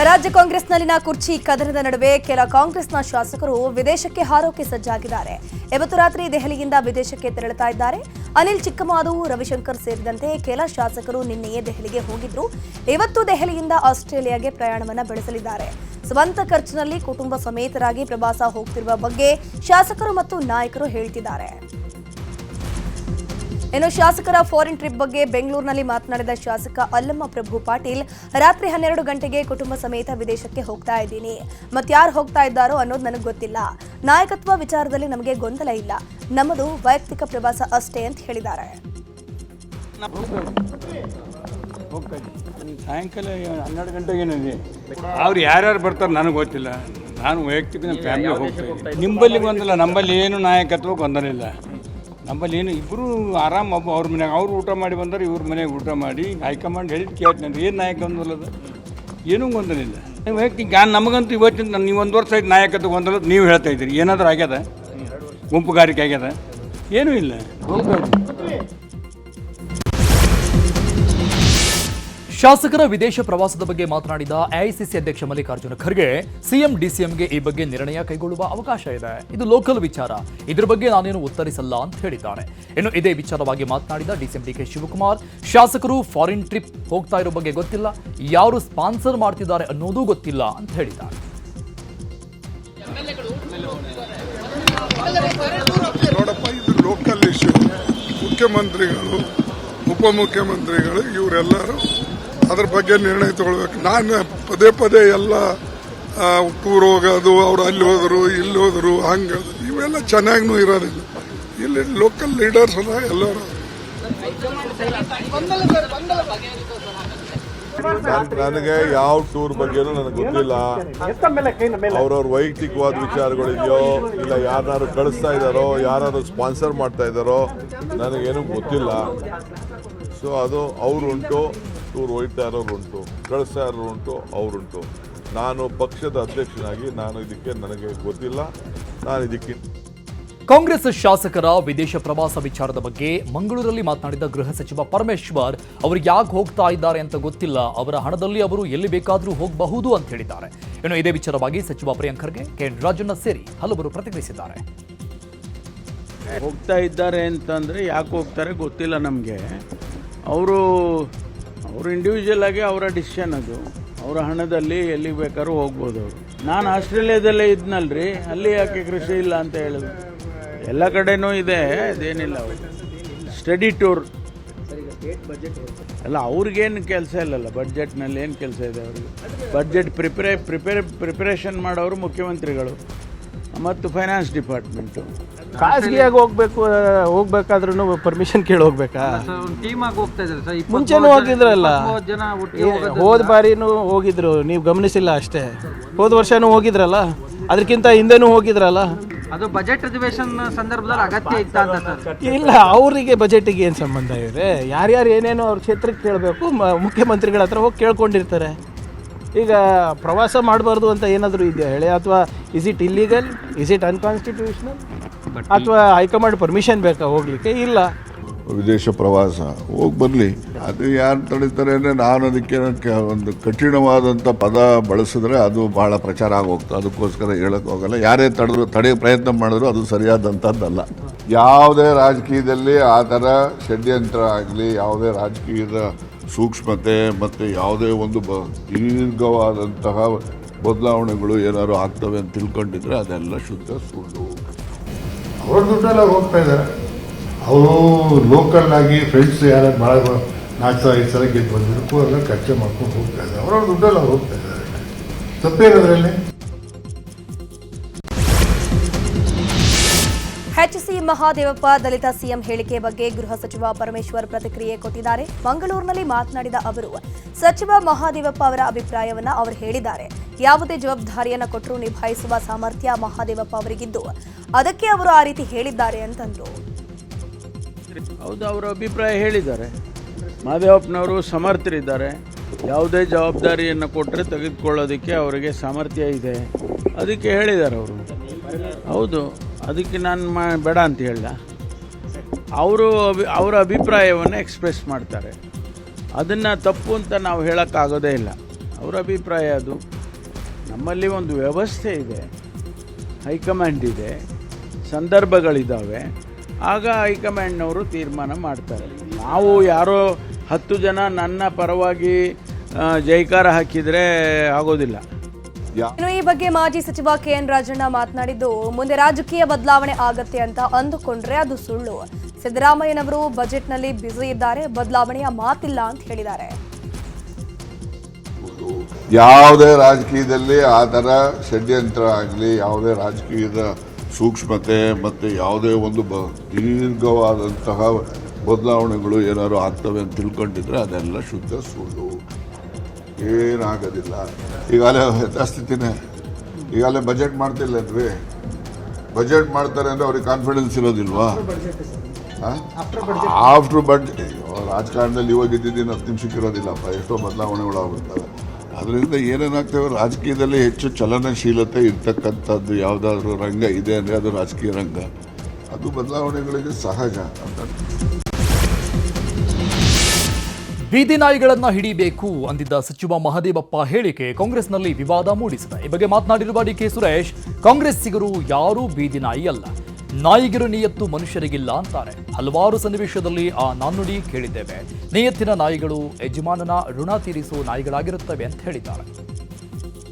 ರಾಜ್ಯ ಕಾಂಗ್ರೆಸ್ನಲ್ಲಿನ ಕುರ್ಚಿ ಕದನದ ನಡುವೆ ಕೆಲ ಕಾಂಗ್ರೆಸ್ನ ಶಾಸಕರು ವಿದೇಶಕ್ಕೆ ಹಾರೋಕೆ ಸಜ್ಜಾಗಿದ್ದಾರೆ. ಇವತ್ತು ರಾತ್ರಿ ದೆಹಲಿಯಿಂದ ವಿದೇಶಕ್ಕೆ ತೆರಳುತ್ತಾ ಇದ್ದಾರೆ. ಅನಿಲ್ ಚಿಕ್ಕಮಾದು, ರವಿಶಂಕರ್ ಸೇರಿದಂತೆ ಕೆಲ ಶಾಸಕರು ನಿನ್ನೆಯೇ ದೆಹಲಿಗೆ ಹೋಗಿದ್ರು. ಇವತ್ತು ದೆಹಲಿಯಿಂದ ಆಸ್ಟ್ರೇಲಿಯಾಗೆ ಪ್ರಯಾಣವನ್ನ ಬೆಳೆಸಲಿದ್ದಾರೆ. ಸ್ವಂತ ಖರ್ಚಿನಲ್ಲಿ ಕುಟುಂಬ ಸಮೇತರಾಗಿ ಪ್ರವಾಸ ಹೋಗ್ತಿರುವ ಬಗ್ಗೆ ಶಾಸಕರು ಮತ್ತು ನಾಯಕರು ಹೇಳ್ತಿದ್ದಾರೆ. ಇನ್ನು ಶಾಸಕರ ಫಾರಿನ್ ಟ್ರಿಪ್ ಬಗ್ಗೆ ಬೆಂಗಳೂರಿನಲ್ಲಿ ಮಾತನಾಡಿದ ಶಾಸಕ ಅಲ್ಲಮ್ಮ ಪ್ರಭು ಪಾಟೀಲ್, ರಾತ್ರಿ 12 ಗಂಟೆಗೆ ಕುಟುಂಬ ಸಮೇತ ವಿದೇಶಕ್ಕೆ ಹೋಗ್ತಾ ಇದ್ದೀನಿ. ಮತ್ಯಾರು ಹೋಗ್ತಾ ಇದ್ದಾರೋ ಅನ್ನೋದು ನನಗೆ ಗೊತ್ತಿಲ್ಲ. ನಾಯಕತ್ವ ವಿಚಾರದಲ್ಲಿ ನಮಗೆ ಗೊಂದಲ ಇಲ್ಲ. ನಮ್ಮದು ವೈಯಕ್ತಿಕ ಪ್ರವಾಸ ಅಷ್ಟೇ ಅಂತ ಹೇಳಿದ್ದಾರೆ. ಸಾಯಂಕಾಲ 12 ಗಂಟೆಗೇನಿದೆ. ಅವ್ರು ಯಾರ್ಯಾರು ಬರ್ತಾರೆ ನನಗೆ ಗೊತ್ತಿಲ್ಲ. ನಾನು ವೈಯಕ್ತಿಕ ಫ್ಯಾಮಿಲಿ ಹೋಗ್ತೀನಿ. ನಿಂಬಲ್ಲಿ ಗೊಂದಲ, ನಂಬಲ್ಲಿ ಏನು ನಾಯಕತ್ವ ಗೊಂದಲ ಇಲ್ಲ. ನಮ್ಮಲ್ಲಿ ಏನು ಇಬ್ಬರು ಆರಾಮ್ ಅವ್ರ ಮನೆಯಾಗ ಅವ್ರು ಊಟ ಮಾಡಿ ಬಂದರೆ ಇವ್ರ ಮನೆಯಾಗ ಊಟ ಮಾಡಿ ಹೈಕಮಾಂಡ್ ಹೇಳಿದ್ದು ಕೇಳ್ತೀನಿ. ಏನು ನಾಯಕ ಗೊಂದಲದ? ಏನೂ ಗೊಂದಲ ಇಲ್ಲ. ವೈಯಕ್ತಿಕ ನಮಗಂತೂ ಇವತ್ತಿನ ನೀವು 1 ವರ್ಷ ಆಯ್ತು ನಾಯಕತ್ವ ಗೊಂದಲ ನೀವು ಹೇಳ್ತಾ ಇದ್ದೀರಿ. ಏನಾದರೂ ಆಗ್ಯದ? ಗುಂಪುಗಾರಿಕೆ ಆಗ್ಯದ? ಏನೂ ಇಲ್ಲ. ಶಾಸಕರ ವಿದೇಶ ಪ್ರವಾಸದ ಬಗ್ಗೆ ಮಾತನಾಡಿದ ಎಐಸಿಸಿ ಅಧ್ಯಕ್ಷ ಮಲ್ಲಿಕಾರ್ಜುನ ಖರ್ಗೆ, ಸಿಎಂ ಡಿಸಿಎಂಗೆ ಈ ಬಗ್ಗೆ ನಿರ್ಣಯ ಕೈಗೊಳ್ಳುವ ಅವಕಾಶ ಇದೆ. ಇದು ಲೋಕಲ್ ವಿಚಾರ. ಇದ್ರ ಬಗ್ಗೆ ನಾನೇನು ಉತ್ತರಿಸಲ್ಲ ಅಂತ ಹೇಳಿದ್ದಾರೆ. ಇನ್ನು ಇದೇ ವಿಚಾರವಾಗಿ ಮಾತನಾಡಿದ ಡಿಸಿಎಂ ಡಿಕೆ ಶಿವಕುಮಾರ್, ಶಾಸಕರು ಫಾರಿನ್ ಟ್ರಿಪ್ ಹೋಗ್ತಾ ಇರೋ ಬಗ್ಗೆ ಗೊತ್ತಿಲ್ಲ, ಯಾರು ಸ್ಪಾನ್ಸರ್ ಮಾಡ್ತಿದ್ದಾರೆ ಅನ್ನೋದು ಗೊತ್ತಿಲ್ಲ ಅಂತ ಹೇಳಿದ್ದಾರೆ. ನೋಡಪ್ಪ, ಇದು ಲೋಕಲ್ ಇಶ್ಯೂ. ಮುಖ್ಯಮಂತ್ರಿಗಳು, ಉಪಮುಖ್ಯಮಂತ್ರಿಗಳು ಇವರೆಲ್ಲರೂ ಅದ್ರ ಬಗ್ಗೆ ನಿರ್ಣಯ ತಗೊಳ್ಬೇಕು. ನಾನು ಪದೇ ಪದೇ ಎಲ್ಲ ಟೂರ್ ಹೋಗೋದು, ಅವ್ರು ಅಲ್ಲಿ ಹೋದರು ಇಲ್ಲಿ ಹೋದರು ಹಂಗೆ ಇವೆಲ್ಲ ಚೆನ್ನಾಗೂ ಇರೋದಿಲ್ಲ. ಇಲ್ಲಿ ಲೋಕಲ್ ಲೀಡರ್ಸ್ ಅಲ್ಲ ಎಲ್ಲರೂ. ನನಗೆ ಯಾವ ಟೂರ್ ಬಗ್ಗೆನೂ ನನಗೆ ಗೊತ್ತಿಲ್ಲ. ಅವ್ರವ್ರ ವೈಯಕ್ತಿಕವಾದ ವಿಚಾರಗಳಿದೆಯೋ ಇಲ್ಲ ಯಾರು ಕಳಿಸ್ತಾ ಇದ್ದಾರೋ ಯಾರು ಸ್ಪಾನ್ಸರ್ ಮಾಡ್ತಾ ಇದ್ದಾರೋ ನನಗೇನು ಗೊತ್ತಿಲ್ಲ. ಸೊ ಅದು ಅವರುಂಟು, ಟೂರ್ ಹೋಯ್ತಾ ಇರೋರು ಉಂಟು, ಕಳಿಸ್ತಾ ಇರೋರು ಉಂಟು, ಅವರುಂಟು. ನಾನು ಪಕ್ಷದ ಅಧ್ಯಕ್ಷನಾಗಿ ನನಗೆ ಗೊತ್ತಿಲ್ಲ. ನಾನು ಇದಕ್ಕೆ ಕಾಂಗ್ರೆಸ್ ಶಾಸಕರ ವಿದೇಶ ಪ್ರವಾಸ ವಿಚಾರದ ಬಗ್ಗೆ ಮಂಗಳೂರಲ್ಲಿ ಮಾತನಾಡಿದ ಗೃಹ ಸಚಿವ ಪರಮೇಶ್ವರ್, ಅವರು ಯಾಕೆ ಹೋಗ್ತಾ ಇದ್ದಾರೆ ಅಂತ ಗೊತ್ತಿಲ್ಲ, ಅವರ ಹಣದಲ್ಲಿ ಅವರು ಎಲ್ಲಿ ಬೇಕಾದರೂ ಹೋಗಬಹುದು ಅಂತ ಹೇಳಿದ್ದಾರೆ. ಇನ್ನು ಇದೇ ವಿಚಾರವಾಗಿ ಸಚಿವ ಪ್ರಿಯಾಂಕ್ ಖರ್ಗೆ, ಕೆಎನ್ ರಾಜಣ್ಣ ಸೇರಿ ಹಲವರು ಪ್ರತಿಕ್ರಿಯಿಸಿದ್ದಾರೆ. ಹೋಗ್ತಾ ಇದ್ದಾರೆ ಅಂತಂದರೆ ಯಾಕೆ ಹೋಗ್ತಾರೆ ಗೊತ್ತಿಲ್ಲ ನಮಗೆ. ಅವರು ಇಂಡಿವಿಜುವಲ್ ಆಗಿ ಅವರ ಡಿಸಿಷನ್ ಅದು. ಅವರ ಹಣದಲ್ಲಿ ಎಲ್ಲಿ ಬೇಕಾದ್ರೂ ಹೋಗ್ಬೋದು ಅವರು. ನಾನು ಆಸ್ಟ್ರೇಲಿಯಾದಲ್ಲೇ ಇದ್ನಲ್ರಿ, ಅಲ್ಲಿ ಯಾಕೆ ಕೃಷಿ ಇಲ್ಲ ಅಂತ ಹೇಳಿದ್ರು. ಎಲ್ಲ ಕಡೆನೂ ಇದೆ, ಅದೇನಿಲ್ಲ. ಅವರು ಸ್ಟಡಿ ಟೂರ್ ಅಲ್ಲ, ಅವ್ರಿಗೇನು ಕೆಲಸ ಇಲ್ಲಲ್ಲ. ಬಡ್ಜೆಟ್ನಲ್ಲಿ ಏನು ಕೆಲಸ ಇದೆ ಅವ್ರಿಗೆ? ಬಡ್ಜೆಟ್ ಪ್ರಿಪರೇಷನ್ ಮಾಡೋರು ಮುಖ್ಯಮಂತ್ರಿಗಳು ಮತ್ತು ಫೈನಾನ್ಸ್ ಡಿಪಾರ್ಟ್ಮೆಂಟು. ಖಾಸಗಿಯಾಗಿ ಹೋಗ್ಬೇಕಾದ್ರೂ ಪರ್ಮಿಷನ್ ಕೇಳಿ ಹೋಗ್ಬೇಕಾ? ಮುಂಚೆನೂ ಹೋಗಿದ್ರಲ್ಲ, ಹೋದ ಬಾರಿನೂ ಹೋಗಿದ್ರು, ನೀವು ಗಮನಿಸಿಲ್ಲ ಅಷ್ಟೇ. ಹೋದ ವರ್ಷನೂ ಹೋಗಿದ್ರಲ್ಲ, ಅದಕ್ಕಿಂತ ಹಿಂದೆನೂ ಹೋಗಿದ್ರಲ್ಲ. ಅದು ಬಜೆಟ್ ಅಧಿವೇಶನ ಸಂದರ್ಭದಲ್ಲಿ ಅಗತ್ಯ ಇತ್ತ ಅಂತ ಇಲ್ಲ, ಅವರಿಗೆ ಬಜೆಟಿಗೆ ಏನು ಸಂಬಂಧ ಇದೆ? ಯಾರ್ಯಾರು ಏನೇನೋ ಅವ್ರ ಕ್ಷೇತ್ರಕ್ಕೆ ಕೇಳಬೇಕು, ಮುಖ್ಯಮಂತ್ರಿಗಳ ಹತ್ರ ಹೋಗಿ ಕೇಳ್ಕೊಂಡಿರ್ತಾರೆ. ಈಗ ಪ್ರವಾಸ ಮಾಡಬಾರ್ದು ಅಂತ ಏನಾದರೂ ಇದೆಯಾ ಹೇಳಿ? ಅಥವಾ is it illegal, is it unconstitutional, ಅಥವಾ ಹೈಕಮಾಂಡ್ ಪರ್ಮಿಷನ್ ಬೇಕಾ ಹೋಗ್ಲಿಕ್ಕೆ? ಇಲ್ಲ. ವಿದೇಶ ಪ್ರವಾಸ ಹೋಗಿ ಬರಲಿ. ಅದು ಯಾರು ತಡೀತಾರೆ ಅಂದರೆ ನಾನು ಅದಕ್ಕೆ ಒಂದು ಕಠಿಣವಾದಂಥ ಪದ ಬಳಸಿದ್ರೆ ಅದು ಭಾಳ ಪ್ರಚಾರ ಆಗೋಗ್ತದೆ. ಅದಕ್ಕೋಸ್ಕರ ಹೇಳಕ್ಕೆ ಹೋಗಲ್ಲ. ಯಾರೇ ತಡೆಯೋ ಪ್ರಯತ್ನ ಮಾಡಿದ್ರು ಅದು ಸರಿಯಾದಂಥದ್ದಲ್ಲ. ಯಾವುದೇ ರಾಜಕೀಯದಲ್ಲಿ ಆ ಥರ ಷಡ್ಯಂತ್ರ ಆಗಲಿ, ಯಾವುದೇ ರಾಜಕೀಯದ ಸೂಕ್ಷ್ಮತೆ ಮತ್ತು ಯಾವುದೇ ಒಂದು ದೀರ್ಘವಾದಂತಹ ಬದಲಾವಣೆಗಳು ಏನಾದ್ರು ಆಗ್ತವೆ ಅಂತ ತಿಳ್ಕೊಂಡಿದ್ರೆ ಅದೆಲ್ಲ ಶುದ್ಧ ಸುಳ್ಳು. ಅವ್ರ ದುಡ್ಡೆಲ್ಲ ಹೋಗ್ತಾ ಇದ್ದಾರೆ. ಅವರು ಲೋಕಲ್ ಆಗಿ ಫ್ರೆಂಡ್ಸ್ ಯಾರು ಭಾಳ 4-5 ಸಲ ಗೆದ್ದು ಬಂದಿರಕ್ಕೂ ಎಲ್ಲ ಖರ್ಚು ಮಾಡ್ಕೊಂಡು ಹೋಗ್ತಾ ಇದ್ದಾರೆ. ಅವ್ರವ್ರ ದುಡ್ಡೆಲ್ಲ ಹೋಗ್ತಾ ಇದ್ದಾರೆ. ತಪ್ಪೇನದ್ರಲ್ಲಿ? ಎಚ್ಸಿ ಮಹಾದೇವಪ್ಪ ದಲಿತ ಸಿಎಂ ಹೇಳಿಕೆ ಬಗ್ಗೆ ಗೃಹ ಸಚಿವ ಪರಮೇಶ್ವರ್ ಪ್ರತಿಕ್ರಿಯೆ ಕೊಟ್ಟಿದ್ದಾರೆ. ಮಂಗಳೂರಿನಲ್ಲಿ ಮಾತನಾಡಿದ ಅವರು, ಸಚಿವ ಮಹಾದೇವಪ್ಪ ಅವರ ಅಭಿಪ್ರಾಯವನ್ನ ಅವರು ಹೇಳಿದ್ದಾರೆ. ಯಾವುದೇ ಜವಾಬ್ದಾರಿಯನ್ನ ಕೊಟ್ಟರೂ ನಿಭಾಯಿಸುವ ಸಾಮರ್ಥ್ಯ ಮಹಾದೇವಪ್ಪ ಅವರಿಗಿದ್ದು ಅದಕ್ಕೆ ಅವರು ಆ ರೀತಿ ಹೇಳಿದ್ದಾರೆ ಅಂತಂದ್ರು. ಹೌದು, ಅವರ ಅಭಿಪ್ರಾಯ ಹೇಳಿದ್ದಾರೆ. ಮಹಾದೇವಪ್ಪನವರು ಸಮರ್ಥರಿದ್ದಾರೆ. ಯಾವುದೇ ಜವಾಬ್ದಾರಿಯನ್ನು ಕೊಟ್ಟರೆ ತೆಗೆದುಕೊಳ್ಳೋದಕ್ಕೆ ಅವರಿಗೆ ಸಾಮರ್ಥ್ಯ ಇದೆ, ಅದಕ್ಕೆ ಹೇಳಿದ್ದಾರೆ ಅವರು. ಹೌದು, ಅದಕ್ಕೆ ನಾನು ಬೇಡ ಅಂತ ಹೇಳ್ದ. ಅವರ ಅಭಿಪ್ರಾಯವನ್ನು ಎಕ್ಸ್ಪ್ರೆಸ್ ಮಾಡ್ತಾರೆ. ಅದನ್ನು ತಪ್ಪು ಅಂತ ನಾವು ಹೇಳೋಕ್ಕಾಗೋದೇ ಇಲ್ಲ. ಅವರ ಅಭಿಪ್ರಾಯ ಅದು. ನಮ್ಮಲ್ಲಿ ಒಂದು ವ್ಯವಸ್ಥೆ ಇದೆ, ಹೈಕಮಾಂಡ್ ಇದೆ, ಸಂದರ್ಭಗಳಿದ್ದಾವೆ, ಆಗ ಹೈಕಮಾಂಡ್ನವರು ತೀರ್ಮಾನ ಮಾಡ್ತಾರೆ. ನಾವು ಯಾರೋ 10 ಜನ ನನ್ನ ಪರವಾಗಿ ಜೈಕಾರ ಹಾಕಿದರೆ ಆಗೋದಿಲ್ಲ. ಇನ್ನು ಈ ಬಗ್ಗೆ ಮಾಜಿ ಸಚಿವ ಕೆಎನ್ ರಾಜಣ್ಣ ಮಾತನಾಡಿದ್ದು, ಮುಂದೆ ರಾಜಕೀಯ ಬದಲಾವಣೆ ಆಗತ್ತೆ ಅಂತ ಅಂದುಕೊಂಡ್ರೆ ಅದು ಸುಳ್ಳು. ಸಿದ್ದರಾಮಯ್ಯನವರು ಬಜೆಟ್ನಲ್ಲಿ ಬ್ಯುಸಿ ಇದ್ದಾರೆ, ಬದಲಾವಣೆಯ ಮಾತಿಲ್ಲ ಅಂತ ಹೇಳಿದ್ದಾರೆ. ಯಾವುದೇ ರಾಜಕೀಯದಲ್ಲಿ ಆ ಥರ ಷಡ್ಯಂತ್ರ ಆಗಲಿ, ಯಾವುದೇ ರಾಜಕೀಯದ ಸೂಕ್ಷ್ಮತೆ ಮತ್ತು ಯಾವುದೇ ಒಂದು ದೀರ್ಘವಾದಂತಹ ಬದಲಾವಣೆಗಳು ಏನಾದ್ರು ಆಗ್ತವೆ ಅಂತ ತಿಳ್ಕೊಂಡಿದ್ರೆ ಅದೆಲ್ಲ ಶುದ್ಧ ಸುಳ್ಳು. ಏನಾಗೋದಿಲ್ಲ. ಈಗಾಗಲೇ ಯಥಾಸ್ಥಿತಿನೇ. ಈಗಾಗಲೇ ಬಜೆಟ್ ಮಾಡ್ತಿಲ್ಲನ್ರಿ. ಬಜೆಟ್ ಮಾಡ್ತಾರೆ ಅಂದರೆ ಅವ್ರಿಗೆ ಕಾನ್ಫಿಡೆನ್ಸ್ ಇರೋದಿಲ್ವಾ? ಆಫ್ಟರ್ ಬಜೆಟ್ ರಾಜಕಾರಣದಲ್ಲಿ ಇವಾಗ ಇದ್ದಿದ್ದೀನಿ 10 ನಿಮಿಷಕ್ಕೆ ಇರೋದಿಲ್ಲಪ್ಪ, ಎಷ್ಟೋ ಬದಲಾವಣೆಗಳು ಆಗುತ್ತವೆ. ಅದರಿಂದ ಏನೇನಾಗ್ತವೆ, ರಾಜಕೀಯದಲ್ಲಿ ಹೆಚ್ಚು ಚಲನಶೀಲತೆ ಇರ್ತಕ್ಕಂಥದ್ದು ಯಾವುದಾದ್ರೂ ರಂಗ ಇದೆ ಅಂದರೆ ಅದು ರಾಜಕೀಯ ರಂಗ. ಅದು ಬದಲಾವಣೆಗಳಿಗೆ ಸಹಜ ಅಂತ. ಬೀದಿ ನಾಯಿಗಳನ್ನ ಹಿಡಿಬೇಕು ಅಂದಿದ್ದ ಸಚಿವ ಮಹದೇವಪ್ಪ ಹೇಳಿಕೆ ಕಾಂಗ್ರೆಸ್ನಲ್ಲಿ ವಿವಾದ ಮೂಡಿಸಿದೆ. ಈ ಬಗ್ಗೆ ಮಾತನಾಡಿರುವ ಡಿಕೆ ಸುರೇಶ್, ಕಾಂಗ್ರೆಸ್ಸಿಗರು ಯಾರೂ ಬೀದಿ ನಾಯಿ ಅಲ್ಲ, ನಾಯಿಗಿರು ನಿಯತ್ತು ಮನುಷ್ಯರಿಗಿಲ್ಲ ಅಂತಾರೆ. ಹಲವಾರು ಸನ್ನಿವೇಶದಲ್ಲಿ ಆ ನಾಣ್ಣುಡಿ ಕೇಳಿದ್ದೇವೆ. ನಿಯತ್ತಿನ ನಾಯಿಗಳು ಯಜಮಾನನ ಋಣ ತೀರಿಸುವ ನಾಯಿಗಳಾಗಿರುತ್ತವೆ ಅಂತ ಹೇಳಿದ್ದಾರೆ.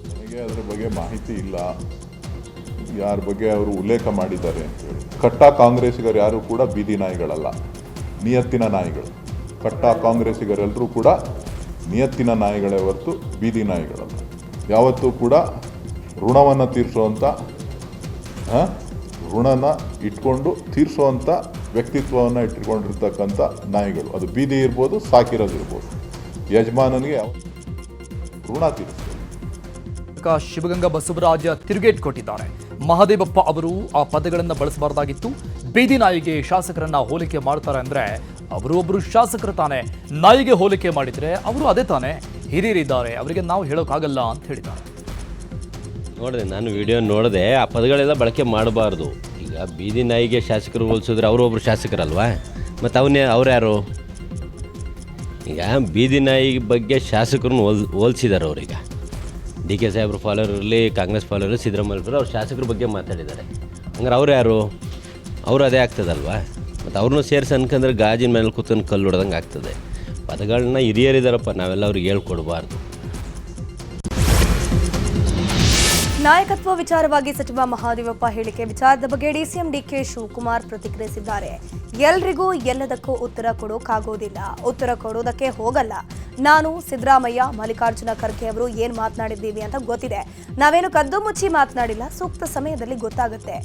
ನನಗೆ ಅದರ ಬಗ್ಗೆ ಮಾಹಿತಿ ಇಲ್ಲ, ಯಾರ ಬಗ್ಗೆ ಅವರು ಉಲ್ಲೇಖ ಮಾಡಿದ್ದಾರೆ ಅಂತ ಹೇಳಿ. ಕಟ್ಟ ಕಾಂಗ್ರೆಸ್ಸಿಗರು ಯಾರು ಕೂಡ ಬೀದಿ ನಾಯಿಗಳಲ್ಲ, ನಿಯತ್ತಿನ ನಾಯಿಗಳು. ಕಟ್ಟ ಕಾಂಗ್ರೆಸ್ಸಿಗರೆಲ್ಲರೂ ಕೂಡ ನಿಯತ್ತಿನ ನಾಯಿಗಳೇ ಹೊರತು ಬೀದಿ ನಾಯಿಗಳಲ್ಲ. ಯಾವತ್ತೂ ಕೂಡ ಋಣವನ್ನು ತೀರಿಸುವಂಥ, ಋಣನ ಇಟ್ಕೊಂಡು ತೀರಿಸುವಂಥ ವ್ಯಕ್ತಿತ್ವವನ್ನು ಇಟ್ಕೊಂಡಿರ್ತಕ್ಕಂಥ ನಾಯಿಗಳು. ಅದು ಬೀದಿ ಇರ್ಬೋದು, ಸಾಕಿರೋದಿರ್ಬೋದು. ಯಜಮಾನನಿಗೆ ಋಣ ತೀರಿಸ್ತಾರೆ. ಶಿವಗಂಗಾ ಬಸವರಾಜ ತಿರುಗೇಟ್ ಕೊಟ್ಟಿದ್ದಾರೆ. ಮಹದೇವಪ್ಪ ಅವರು ಆ ಪದಗಳನ್ನು ಬಳಸಬಾರ್ದಾಗಿತ್ತು. ಬೀದಿ ನಾಯಿಗೆ ಶಾಸಕರನ್ನ ಹೋಲಿಕೆ ಮಾಡ್ತಾರೆ ಅಂದ್ರೆ ಅವರು ಒಬ್ಬರು ಶಾಸಕರು ತಾನೆ. ನಾಯಿಗೆ ಹೋಲಿಕೆ ಮಾಡಿದ್ರೆ ಅವರು ಅದೇ ತಾನೆ, ಹಿರಿಯರಿದ್ದಾರೆ, ಅವರಿಗೆ ನಾವು ಹೇಳೋಕ್ಕಾಗಲ್ಲ ಅಂತ ಹೇಳಿದ್ದಾರೆ. ನೋಡಿದೆ, ನಾನು ವಿಡಿಯೋ ನೋಡಿದೆ. ಆ ಪದಗಳೆಲ್ಲ ಬಳಕೆ ಮಾಡಬಾರ್ದು. ಈಗ ಬೀದಿ ನಾಯಿಗೆ ಶಾಸಕರು ಹೋಲಿಸಿದ್ರೆ ಅವರು ಒಬ್ಬರು ಶಾಸಕರಲ್ವಾ, ಮತ್ತು ಅವ್ರು ಯಾರು? ಈಗ ಬೀದಿ ನಾಯಿ ಬಗ್ಗೆ ಶಾಸಕರನ್ನು ಹೋಲಿಸಿದ್ದಾರೆ ಅವ್ರೀಗ. ಡಿ ಕೆ ಸಾಹೇಬ್ರ ಫಾಲೋವರ್ ಇರಲಿ, ಕಾಂಗ್ರೆಸ್ ಫಾಲೋವರ್ ಇರಲಿ, ಸಿದ್ದರಾಮಯ್ಯ ಅವ್ರ ಶಾಸಕರ ಬಗ್ಗೆ ಮಾತಾಡಿದ್ದಾರೆ. ಹಂಗಾರೆ ಅವ್ರು ಯಾರು? ಅವರು ಅದೇ ಆಗ್ತದಲ್ವಾ. ಮತ್ತು ಅವ್ರನ್ನೂ ಸೇರಿಸಿ ಅನ್ಕಂದ್ರೆ ಗಾಜಿನ ಮೇಲೆ ಕೂತ್ಕೊಂಡು ಕಲ್ಲು ಹೊಡೆದಂಗೆ ಆಗ್ತದೆ. ಪದಗಳನ್ನ ಹಿರಿಯರಿದ್ದಾರಪ್ಪ, ನಾವೆಲ್ಲ ಅವ್ರಿಗೆ ಹೇಳ್ಕೊಡ್ಬಾರ್ದು. ನಾಯಕತ್ವ ವಿಚಾರವಾಗಿ ಸಚಿವ ಮಹದೇವಪ್ಪ ಹೇಳಿಕೆ ವಿಚಾರದ ಬಗ್ಗೆ ಡಿಸಿಎಂ ಡಿಕೆ ಶಿವಕುಮಾರ್ ಪ್ರತಿಕ್ರಿಯಿಸಿದ್ದಾರೆ. ಎಲ್ರಿಗೂ ಎಲ್ಲದಕ್ಕೂ ಉತ್ತರ ಕೊಡೋಕ್ಕಾಗೋದಿಲ್ಲ, ಉತ್ತರ ಕೊಡೋದಕ್ಕೆ ಹೋಗಲ್ಲ. ನಾನು, ಸಿದ್ದರಾಮಯ್ಯ, ಮಲ್ಲಿಕಾರ್ಜುನ ಖರ್ಗೆ ಅವರು ಏನ್ ಮಾತನಾಡಿದ್ದೀವಿ ಅಂತ ಗೊತ್ತಿದೆ. ನಾವೇನು ಕದ್ದು ಮುಚ್ಚಿ ಮಾತನಾಡಿಲ್ಲ, ಸೂಕ್ತ ಸಮಯದಲ್ಲಿ ಗೊತ್ತಾಗುತ್ತೆ.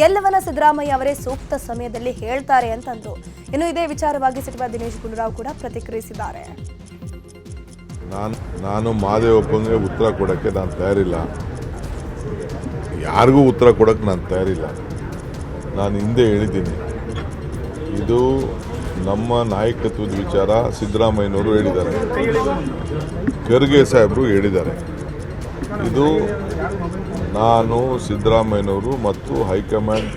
ಎಲ್ಲವನ್ನ ಸಿದ್ದರಾಮಯ್ಯ ಅವರೇ ಸೂಕ್ತ ಸಮಯದಲ್ಲಿ ಹೇಳ್ತಾರೆ ಅಂತಂದ್ರು. ಇನ್ನು ಇದೇ ವಿಚಾರವಾಗಿ ಸಚಿವ ದಿನೇಶ್ ಗುಂಡೂರಾವ್ ಕೂಡ ಪ್ರತಿಕ್ರಿಯಿಸಿದ್ದಾರೆ. ನಾನು ಮಹದೇವಪ್ಪಂಗೆ ಉತ್ತರ ಕೊಡೋಕ್ಕೆ ನಾನು ತಯಾರಿಲ್ಲ, ಯಾರಿಗೂ ಉತ್ತರ ಕೊಡೋಕ್ಕೆ ನಾನು ತಯಾರಿಲ್ಲ. ನಾನು ಹಿಂದೆ ಹೇಳಿದ್ದೀನಿ, ಇದು ನಮ್ಮ ನಾಯಕತ್ವದ ವಿಚಾರ. ಸಿದ್ದರಾಮಯ್ಯನವರು ಹೇಳಿದ್ದಾರೆ, ಖರ್ಗೆ ಸಾಹೇಬರು ಹೇಳಿದ್ದಾರೆ. ಇದು ನಾನು, ಸಿದ್ದರಾಮಯ್ಯನವರು ಮತ್ತು ಹೈಕಮಾಂಡ್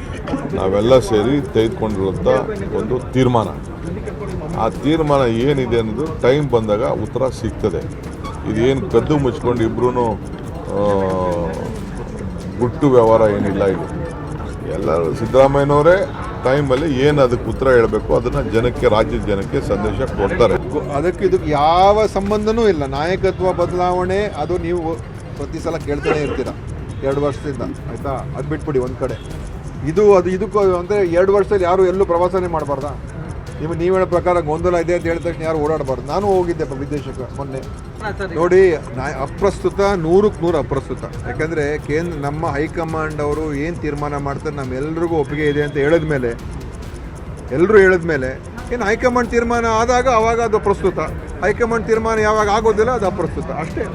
ನಾವೆಲ್ಲ ಸೇರಿ ತೆಗೆದುಕೊಂಡಿರುವಂಥ ಒಂದು ತೀರ್ಮಾನ. ಆ ತೀರ್ಮಾನ ಏನಿದೆ ಅನ್ನೋದು ಟೈಮ್ ಬಂದಾಗ ಉತ್ತರ ಸಿಗ್ತದೆ. ಇದೇನು ಕದ್ದು ಮುಚ್ಕೊಂಡು ಇಬ್ಬರೂ ಗುಟ್ಟು ವ್ಯವಹಾರ ಏನಿಲ್ಲ. ಇದು ಎಲ್ಲರೂ ಸಿದ್ದರಾಮಯ್ಯನವರೇ ಟೈಮಲ್ಲಿ ಏನು ಅದಕ್ಕೆ ಉತ್ತರ ಹೇಳಬೇಕು ಅದನ್ನು ಜನಕ್ಕೆ, ರಾಜ್ಯದ ಜನಕ್ಕೆ ಸಂದೇಶ ಕೊಡ್ತಾರೆ. ಅದಕ್ಕೆ ಇದಕ್ಕೆ ಯಾವ ಸಂಬಂಧನೂ ಇಲ್ಲ. ನಾಯಕತ್ವ ಬದಲಾವಣೆ ಅದು ನೀವು ಪ್ರತಿ ಸಲ ಕೇಳ್ತಾನೆ ಇರ್ತೀರ 2 ವರ್ಷದಿಂದ, ಆಯಿತಾ? ಅದು ಬಿಟ್ಬಿಡಿ ಒಂದು ಕಡೆ. ಇದಕ್ಕೂ ಅಂದರೆ 2 ವರ್ಷದಲ್ಲಿ ಯಾರು ಎಲ್ಲೂ ಪ್ರವಾಸನೇ ಮಾಡಬಾರ್ದಾ? ನೀವು ಹೇಳೋ ಪ್ರಕಾರ ಗೊಂದಲ ಇದೆ ಅಂತ ಹೇಳಿದ ತಕ್ಷಣ ಯಾರು ಓಡಾಡಬಾರ್ದು. ನಾನು ಹೋಗಿದ್ದೆ ವಿದೇಶಕ್ಕೆ ಮೊನ್ನೆ. ನೋಡಿ, ಅಪ್ರಸ್ತುತ, 100ಕ್ಕೆ 100 ಅಪ್ರಸ್ತುತ. ಯಾಕಂದರೆ ನಮ್ಮ ಹೈಕಮಾಂಡ್ ಅವರು ಏನು ತೀರ್ಮಾನ ಮಾಡ್ತಾರೆ ನಮ್ಮೆಲ್ರಿಗೂ ಒಪ್ಪಿಗೆ ಇದೆ ಅಂತ ಹೇಳಿದ್ಮೇಲೆ, ಎಲ್ಲರೂ ಹೇಳಿದ್ಮೇಲೆ, ಏನು ಹೈಕಮಾಂಡ್ ತೀರ್ಮಾನ ಆದಾಗ ಆವಾಗ ಅದು ಪ್ರಸ್ತುತ, ಹೈಕಮಾಂಡ್ ತೀರ್ಮಾನ ಯಾವಾಗ ಆಗೋದಿಲ್ಲ ಅದು ಅಪ್ರಸ್ತುತ, ಅಷ್ಟೇ.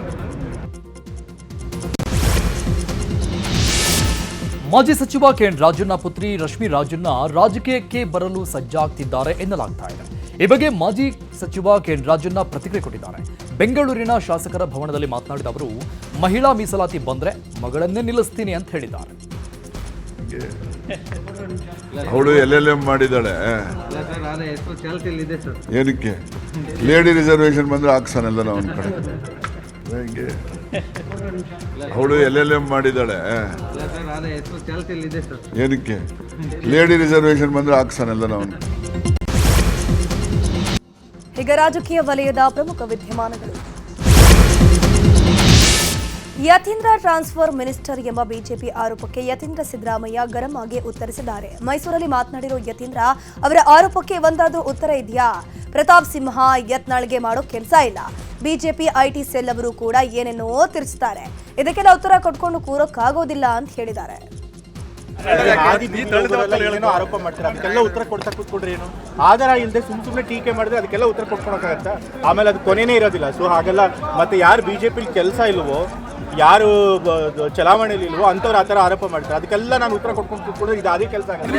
ಮಾಜಿ ಸಚಿವ ಕೆಎನ್ ರಾಜಣ್ಣ ಪುತ್ರಿ ರಶ್ಮಿ ರಾಜಣ್ಣ ರಾಜಕೀಯಕ್ಕೆ ಬರಲು ಸಜ್ಜಾಗ್ತಿದ್ದಾರೆ ಎನ್ನಲಾಗ್ತಾ ಇದೆ. ಈ ಬಗ್ಗೆ ಮಾಜಿ ಸಚಿವ ಕೆಎನ್ ರಾಜಣ್ಣ ಪ್ರತಿಕ್ರಿಯೆ ಕೊಟ್ಟಿದ್ದಾರೆ. ಬೆಂಗಳೂರಿನ ಶಾಸಕರ ಭವನದಲ್ಲಿ ಮಾತನಾಡಿದ ಅವರು, ಮಹಿಳಾ ಮೀಸಲಾತಿ ಬಂದ್ರೆ ಮಗಳನ್ನೇ ನಿಲ್ಲಿಸ್ತೀನಿ ಅಂತ ಹೇಳಿದ್ದಾರೆ. ಅವಳು LLM ಮಾಡಿದ್ದಾಳೆ. ಏನಕ್ಕೆ ಲೇಡಿ ರಿಸರ್ವೇಷನ್ ಬಂದರೆ ಹಾಕ್ಸಾನಲ್ಲ ನಾವು ಒಂದು ಕಡೆ. ಹಿಂಗೆ ಅವಳು LLM ಮಾಡಿದ್ದಾಳೆ. ಹೆಸರು ಚಾಲ್ತಿಯಲ್ಲಿದೆ ಸರ್. ಏನಕ್ಕೆ ಲೇಡಿ ರಿಸರ್ವೇಷನ್ ಬಂದರೆ ಹಾಕ್ಸಾನೆಲ್ಲ ನಾವು. ಈಗ ರಾಜಕೀಯ ವಲಯದ ಪ್ರಮುಖ ವಿದ್ಯಮಾನಗಳು. ಯತೀಂದ್ರ ಟ್ರಾನ್ಸ್ಫರ್ ಮಿನಿಸ್ಟರ್ ಎಂಬ ಬಿಜೆಪಿ ಆರೋಪಕ್ಕೆ ಯತೀಂದ್ರ ಸಿದ್ದರಾಮಯ್ಯ ಗರಂ ಆಗಿ ಉತ್ತರಿಸಿದ್ದಾರೆ. ಮೈಸೂರಲ್ಲಿ ಮಾತನಾಡಿರೋ ಯತೀಂದ್ರ ಅವರ ಆರೋಪಕ್ಕೆ ಒಂದಾದ್ರೂ ಉತ್ತರ ಇದೆಯಾ? ಪ್ರತಾಪ್ ಸಿಂಹ ಯತ್ನಾಳ್ಗೆ ಮಾಡೋ ಕೆಲಸ ಇಲ್ಲ. ಬಿಜೆಪಿ IT ಸೆಲ್ ಅವರು ಕೂಡ ಏನೇನೋ ತಿರ್ಸ್ತಾರೆ. ಇದಕ್ಕೆಲ್ಲ ಉತ್ತರ ಕೊಟ್ಕೊಂಡು ಕೂರೋಕ್ಕಾಗೋದಿಲ್ಲ ಅಂತ ಹೇಳಿದ್ದಾರೆ. ಆರೋಪ ಮಾಡ್ತಾರೆ, ಅದಕ್ಕೆಲ್ಲ ಉತ್ತರ ಕೊಡ್ತಾ ಕೂತ್ಕೊಂಡ್ರೆ ಏನು? ಆಧಾರ ಇಲ್ಲದೆ ಸುಮ್ಮನೆ ಟೀಕೆ ಮಾಡಿದ್ರೆ ಅದಕ್ಕೆಲ್ಲ ಉತ್ತರ ಕೊಟ್ಕೊಳಕ್ಕಾಗತ್ತಾ? ಆಮೇಲೆ ಅದು ಕೊನೆನೇ ಇರೋದಿಲ್ಲ. ಸೊ ಹಾಗೆಲ್ಲ ಮತ್ತೆ ಯಾರು ಬಿಜೆಪಿ ಕೆಲಸ ಇಲ್ವೋ, ಯಾರು ಚಲಾವಣೆಯಲ್ಲಿ ಇಲ್ವೋ ಅಂಥವ್ರು ಆ ಥರ ಆರೋಪ ಮಾಡ್ತಾರೆ. ಅದಕ್ಕೆಲ್ಲ ನಾನು ಉತ್ತರ ಕೊಟ್ಕೊಂಡು ಕೂತ್ಕೊಂಡ್ರೆ ಇದು ಅದೇ ಕೆಲಸ ಆಗುತ್ತೆ.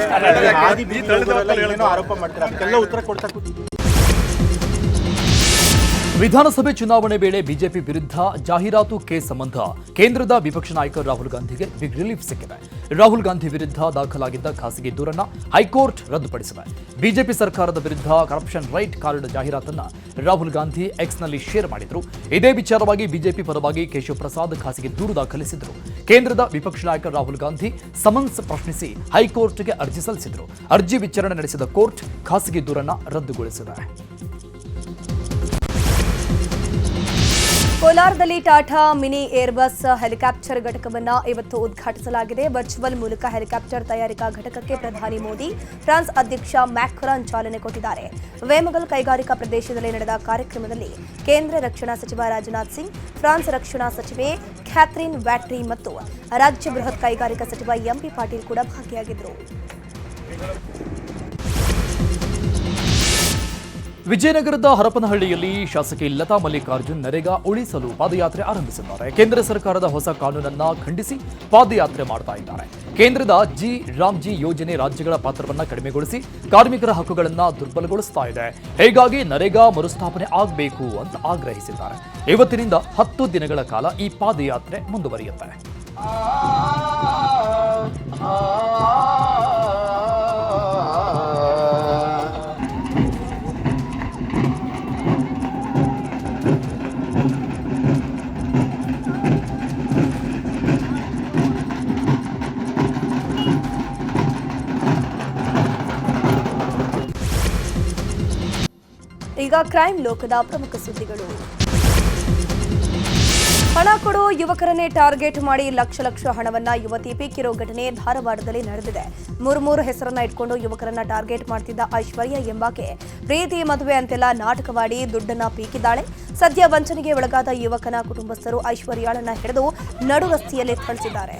ಆರೋಪ ಮಾಡ್ತಾರೆ, ಅದಕ್ಕೆಲ್ಲ ಉತ್ತರ ಕೊಡ್ತಾ ಕೂತ್ಕೊಂಡು. ವಿಧಾನಸಭೆ ಚುನಾವಣೆ ವೇಳೆ ಬಿಜೆಪಿ ವಿರುದ್ಧ ಜಾಹೀರಾತು ಕೇಸ್ ಸಂಬಂಧ ಕೇಂದ್ರದ ವಿಪಕ್ಷ ನಾಯಕ ರಾಹುಲ್ ಗಾಂಧಿಗೆ ಬಿಗ್ ರಿಲೀಫ್ ಸಿಕ್ಕಿದೆ. ರಾಹುಲ್ ಗಾಂಧಿ ವಿರುದ್ಧ ದಾಖಲಾಗಿದ್ದ ಖಾಸಗಿ ದೂರನ್ನ ಹೈಕೋರ್ಟ್ ರದ್ದುಪಡಿಸಿದೆ. ಬಿಜೆಪಿ ಸರ್ಕಾರದ ವಿರುದ್ಧ ಕರಪ್ಷನ್ ರೈಟ್ ಕಾರ್ಡ್ ಜಾಹೀರಾತನ್ನ ರಾಹುಲ್ ಗಾಂಧಿ ಎಕ್ಸ್ನಲ್ಲಿ ಶೇರ್ ಮಾಡಿದ್ರು. ಇದೇ ವಿಚಾರವಾಗಿ ಬಿಜೆಪಿ ಪರವಾಗಿ ಕೇಶವ್ ಪ್ರಸಾದ್ ಖಾಸಗಿ ದೂರು ದಾಖಲಿಸಿದ್ರು. ಕೇಂದ್ರದ ವಿಪಕ್ಷ ನಾಯಕ ರಾಹುಲ್ ಗಾಂಧಿ ಸಮನ್ಸ್ ಪ್ರಶ್ನಿಸಿ ಹೈಕೋರ್ಟ್ಗೆ ಅರ್ಜಿ ಸಲ್ಲಿಸಿದ್ರು. ಅರ್ಜಿ ವಿಚಾರಣೆ ನಡೆಸಿದ ಕೋರ್ಟ್ ಖಾಸಗಿ ದೂರನ್ನ ರದ್ದುಗೊಳಿಸಿದೆ. ಕೋಲಾರದಲ್ಲಿ ಟಾಟಾ ಮಿನಿ ಏರ್ಬಸ್ ಹೆಲಿಕಾಪ್ಟರ್ ಘಟಕವನ್ನು ಇವತ್ತು ಉದ್ಘಾಟಿಸಲಾಗಿದೆ. ವರ್ಚುವಲ್ ಮೂಲಕ ಹೆಲಿಕಾಪ್ಟರ್ ತಯಾರಿಕಾ ಘಟಕಕ್ಕೆ ಪ್ರಧಾನಿ ಮೋದಿ, ಫ್ರಾನ್ಸ್ ಅಧ್ಯಕ್ಷ ಮ್ಯಾಕ್ರಾನ್ ಚಾಲನೆ ಕೊಟ್ಟಿದ್ದಾರೆ. ವೇಮಗಲ್ ಕೈಗಾರಿಕಾ ಪ್ರದೇಶದಲ್ಲಿ ನಡೆದ ಕಾರ್ಯಕ್ರಮದಲ್ಲಿ ಕೇಂದ್ರ ರಕ್ಷಣಾ ಸಚಿವ ರಾಜನಾಥ್ ಸಿಂಗ್, ಫ್ರಾನ್ಸ್ ರಕ್ಷಣಾ ಸಚಿವೆ ಕ್ಯಾಥರಿನ್ ವ್ಯಾಟ್ರಿ ಮತ್ತು ರಾಜ್ಯ ಬೃಹತ್ ಕೈಗಾರಿಕಾ ಸಚಿವ MP ಪಾಟೀಲ್ ಕೂಡ ಭಾಗಿಯಾಗಿದ್ದರು. ವಿಜಯನಗರದ ಹರಪನಹಳ್ಳಿಯಲ್ಲಿ ಶಾಸಕಿ ಲತಾ ಮಲ್ಲಿಕಾರ್ಜುನ್ ನರೇಗಾ ಉಳಿಸಲು ಪಾದಯಾತ್ರೆ ಆರಂಭಿಸಿದ್ದಾರೆ. ಕೇಂದ್ರ ಸರ್ಕಾರದ ಹೊಸ ಕಾನೂನನ್ನ ಖಂಡಿಸಿ ಪಾದಯಾತ್ರೆ ಮಾಡ್ತಾ ಇದ್ದಾರೆ. ಕೇಂದ್ರದ ರಾಮ್ಜಿ ಯೋಜನೆ ರಾಜ್ಯಗಳ ಪಾತ್ರವನ್ನ ಕಡಿಮೆಗೊಳಿಸಿ ಕಾರ್ಮಿಕರ ಹಕ್ಕುಗಳನ್ನ ದುರ್ಬಲಗೊಳಿಸ್ತಾ ಇದೆ. ಹೀಗಾಗಿ ನರೇಗಾ ಮರುಸ್ಥಾಪನೆ ಆಗಬೇಕು ಅಂತ ಆಗ್ರಹಿಸಿದ್ದಾರೆ. ಇವತ್ತಿನಿಂದ 10 ದಿನಗಳ ಕಾಲ ಈ ಪಾದಯಾತ್ರೆ ಮುಂದುವರಿಯುತ್ತೆ. ಈಗ ಕ್ರೈಮ್ ಲೋಕದ ಪ್ರಮುಖ ಸುದ್ದಿಗಳು. ಹಣ ಕೊಡು ಯುವಕರನ್ನೇ ಟಾರ್ಗೆಟ್ ಮಾಡಿ ಲಕ್ಷ ಹಣವನ್ನ ಯುವತಿ ಪೀಕಿರೋ ಘಟನೆ ಧಾರವಾಡದಲ್ಲಿ ನಡೆದಿದೆ. ಮೂರು ಹೆಸರನ್ನ ಇಟ್ಕೊಂಡು ಯುವಕರನ್ನ ಟಾರ್ಗೆಟ್ ಮಾಡ್ತಿದ್ದ ಐಶ್ವರ್ಯ ಎಂಬಾಕೆ ಪ್ರೀತಿ ಮದುವೆ ಅಂತೆಲ್ಲ ನಾಟಕವಾಡಿ ದುಡ್ಡನ್ನ ಪೀಕಿದ್ದಾಳೆ. ಸದ್ಯ ವಂಚನೆಗೆ ಒಳಗಾದ ಯುವಕನ ಕುಟುಂಬಸ್ಥರು ಐಶ್ವರ್ಯಾಳನ್ನ ಹಿಡಿದು ನಡು ರಸ್ತೆಯಲ್ಲೇ ಥಳಿಸಿದ್ದಾರೆ.